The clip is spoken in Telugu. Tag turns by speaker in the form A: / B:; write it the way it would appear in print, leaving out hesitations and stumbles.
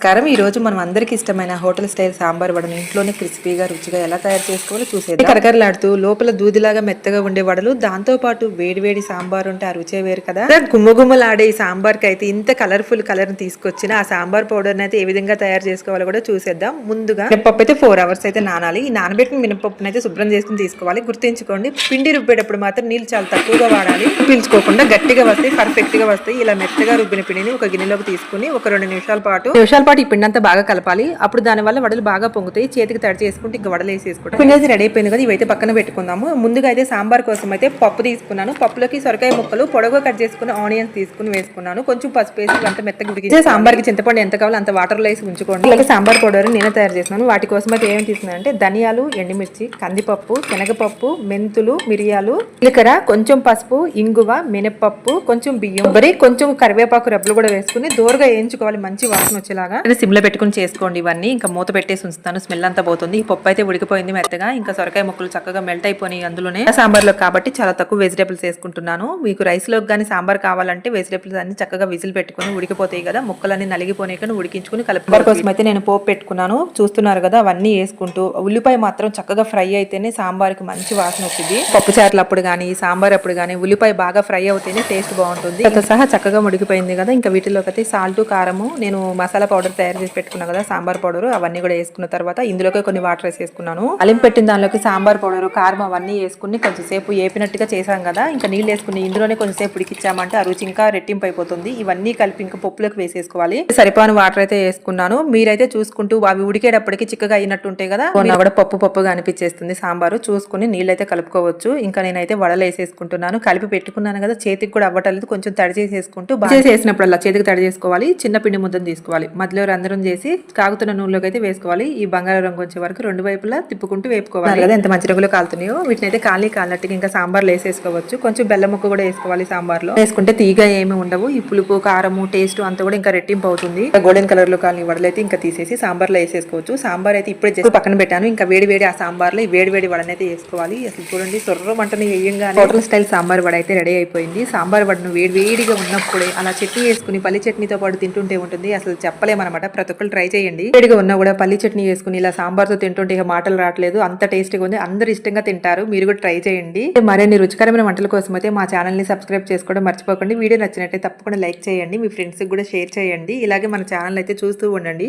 A: కారం ఈ రోజు మనం అందరికి ఇష్టమైన హోటల్ స్టైల్ సాంబార్ వడను ఇంట్లోనే క్రిస్పీగా రుచిగా ఎలా తయారు చేసుకోవాలో చూసేద్దాం. కరకరలాడుతూ లోపల దూదిలాగా మెత్తగా ఉండే వడలు, దాంతో పాటు వేడి సాంబార్ ఉంటే ఆ రుచే వేరు కదా. గుమ్మగుమ్మలాడే ఈ సాంబార్ కి అయితే ఇంత కలర్ఫుల్ కలర్ తీసుకొచ్చిన ఆ సాంబార్ పౌడర్ అయితే ఏ విధంగా తయారు చేసుకోవాలో కూడా చూసేద్దాం. ముందుగా మినపప్పు అయితే 4 hours అయితే నానాలి. ఈ నానబెట్టిన మినపప్పును అయితే శుభ్రం చేసుకుని తీసుకోవాలి. గుర్తుంచుకోండి, పిండి రుబ్బేటప్పుడు మాత్రం నీళ్ళు చాలా తక్కువగా వాడాలి. పీల్చుకోకుండా గట్టిగా వస్తాయి, పర్ఫెక్ట్ గా వస్తాయి. ఇలా మెత్తగా రుబ్బిన పిండిని ఒక గిన్నెలోకి తీసుకుని ఒక 2 నిమిషాల పాటు ఈ పిండి అంతా బాగా కలపాలి. అప్పుడు దాని వల్ల వడలు బాగా పొంగుతాయి. చేతికి తడి చేసుకుంటే ఇంకా వడలు వేసేసుకుంటాం. పిండి రెడీ అయిపోయింది కదా, ఇవైతే పక్కన పెట్టుకుందాము. ముందుగా అయితే సాంబార్ కోసం అయితే పప్పు తీసుకున్నాను. పప్పులోకి సొరకాయ ముక్కలు పొడవుగా కట్ చేసుకుని ఆనియన్స్ తీసుకుని వేసుకున్నాను. కొంచెం పసుపు వేసి అంత మెత్తగా ఉడికి సాంబార్కి చింతపండు ఎంత కావాలో అంత వాటర్లో వేసి ఉంచుకోండి. అలాగే సాంబార్ పౌడర్ నేనే తయారు చేస్తున్నాను. వాటి కోసం అయితే ఏమేమి తీసుకున్నాను అంటే ధనియాలు, ఎండుమిర్చి, కందిపప్పు, శనగపప్పు, మెంతులు, మిరియాలు, జీలకర్ర, కొంచెం పసుపు, ఇంగువ, మినపప్పు, కొంచెం బియ్యం, కొబ్బరి, కొంచెం కరివేపాకు రెబ్బలు కూడా వేసుకుని దూరగా వేయించుకోవాలి, మంచి వాసన వచ్చేలాగా. సిమ్లో పెట్టుకుని చేసుకోండి. ఇవన్నీ ఇంకా మూత పెట్టేసి ఉంచుతాను, స్మెల్ అంతా పోతుంది. ఈ పప్పు అయితే ఉడికిపోయింది మెత్తగా. ఇంకా సొరకాయ ముక్కలు చక్కగా మెల్ట్ అయిపోయి అందులోనే సాంబార్ లో కాబట్టి చాలా తక్కువ వెజిటేబుల్స్ వేసుకుంటున్నాను. మీకు రైస్ లో కానీ సాంబార్ కావాలంటే వెజిటేబుల్స్ అన్ని చక్కగా విజిల్ పెట్టుకుని ఉడికిపోతాయి కదా, ముక్కలన్నీ నలిగిపోయి కానీ ఉడికించుకుని కలుపుకోవడం కోసం అయితే నేను పోపు పెట్టుకున్నాను. చూస్తున్నారు కదా, అవన్నీ వేసుకుంటూ ఉల్లిపాయ మాత్రం చక్కగా ఫ్రై అయితేనే సాంబార్కి మంచి వాసన వచ్చింది. పప్పు చారులు అప్పుడు కానీ సాంబార్ అప్పుడు కానీ ఉల్లిపాయ బాగా ఫ్రై అవుతేనే టేస్ట్ బాగుంటుంది. సహా చక్కగా ఉడికిపోయింది కదా. ఇంకా వీటిలోకి అయితే సాల్ట్, కారము, నేను మసాలా పౌడర్ తయారు చేసి పెట్టుకున్నా కదా సాంబార్ పౌడర్, అవన్నీ కూడా వేసుకున్న తర్వాత ఇందులోకి కొన్ని వాటర్ వేసేసుకున్నాను. అలింపు పెట్టిన దానిలోకి సాంబార్ పౌడర్, కారం అవన్నీ వేసుకుని కొంచెం సేపు ఏపినట్టుగా చేసాం కదా, ఇంకా నీళ్ళు వేసుకుని ఇందులోనే కొంచెం సేపు ఉడికిచ్చామంటే ఆ రుచి ఇంకా రెట్టింపు అయిపోతుంది. ఇవన్నీ కలిపి ఇంకా పప్పులోకి వేసేసుకోవాలి. సరిపోని వాటర్ అయితే వేసుకున్నాను. మీరైతే చూసుకుంటూ అవి ఉడికేటప్పటికి చిక్కగా అయినట్టు ఉంటాయి కదా, కూడా పప్పుగా అనిపించేస్తుంది సాంబారు. చూసుకుని నీళ్ళు అయితే కలుపుకోవచ్చు. ఇంకా నేనైతే వడలు వేసేసుకుంటున్నాను. కలిపి పెట్టుకున్నాను కదా, చేతికి కూడా అవ్వటలేదు, కొంచెం తడి చేసేసుకుంటూ చేసినప్పుడల్లా చేతికి తడి చేసుకోవాలి. చిన్న పిండి ముద్దను తీసుకోవాలి, మధ్యలో రంధ్రం చేసి కాగుతున్న నూనెలోకి అయితే వేసుకోవాలి. ఈ బంగాళ రంగు వచ్చే వరకు 2 వైపులా తిప్పుకుంటూ వేపుకోవాలి కదా. ఎంత మంచి రంగులో కాలుతున్నాయో వీటిని అయితే కాలినట్టుగా ఇంకా సాంబార్లో వేసేసుకోవచ్చు. కొంచెం బెల్లం ముక్క కూడా వేసుకోవాలి. సాంబార్లో వేసుకుంటే తీగ ఏమి ఉండవు. ఈ పులుపు, కారము, టేస్ట్ అంతా కూడా ఇంకా రెట్టింపు అవుతుంది. గోల్డెన్ కలర్ లో కాలిన వడలైతే ఇంకా తీసేసి సాంబార్లో వేసేసుకోవచ్చు. సాంబార్ అయితే ఇప్పుడే చేసి పక్కన పెట్టాను. ఇంకా వేడి ఆ సాంబార్లో ఈ వేడి వడనైతే వేసుకోవాలి. అసలు చూడండి, సొర్ర మంటని వేయంగా హోటల్ స్టైల్ సాంబార్ వడ అయితే రెడీ అయిపోయింది. సాంబార్ వడను వేడిగా ఉన్నప్పుడే అలా చట్నీ వేసుకుని పల్లి చట్నీతో పాటు తింటుంటే ఉంటుంది, అసలు చెప్పలేమన్నమాట. ప్రతి ఒక్కరు ట్రై చేయండి. వేడిగా ఉన్నా కూడా పల్లి చట్నీ వేసుకుని ఇలా సాంబార్తో తింటుంటే ఇక మాటలు రావట్లేదు, అంత టేస్టీగా ఉంది. అందరు ఇష్టంగా తింటారు, మీరు కూడా ట్రై చేయండి. మరిన్ని రుచికరమైన వంటల కోసం అయితే మా ఛానల్ ని సబ్స్క్రైబ్ చేసుకోవడం మర్చిపోకండి. వీడియో నచ్చినట్లయితే తప్పకుండా లైక్ చేయండి, మీ ఫ్రెండ్స్ కూడా షేర్ చేయండి. ఇలాగే మన ఛానల్ అయితే చూస్తూ ఉండండి.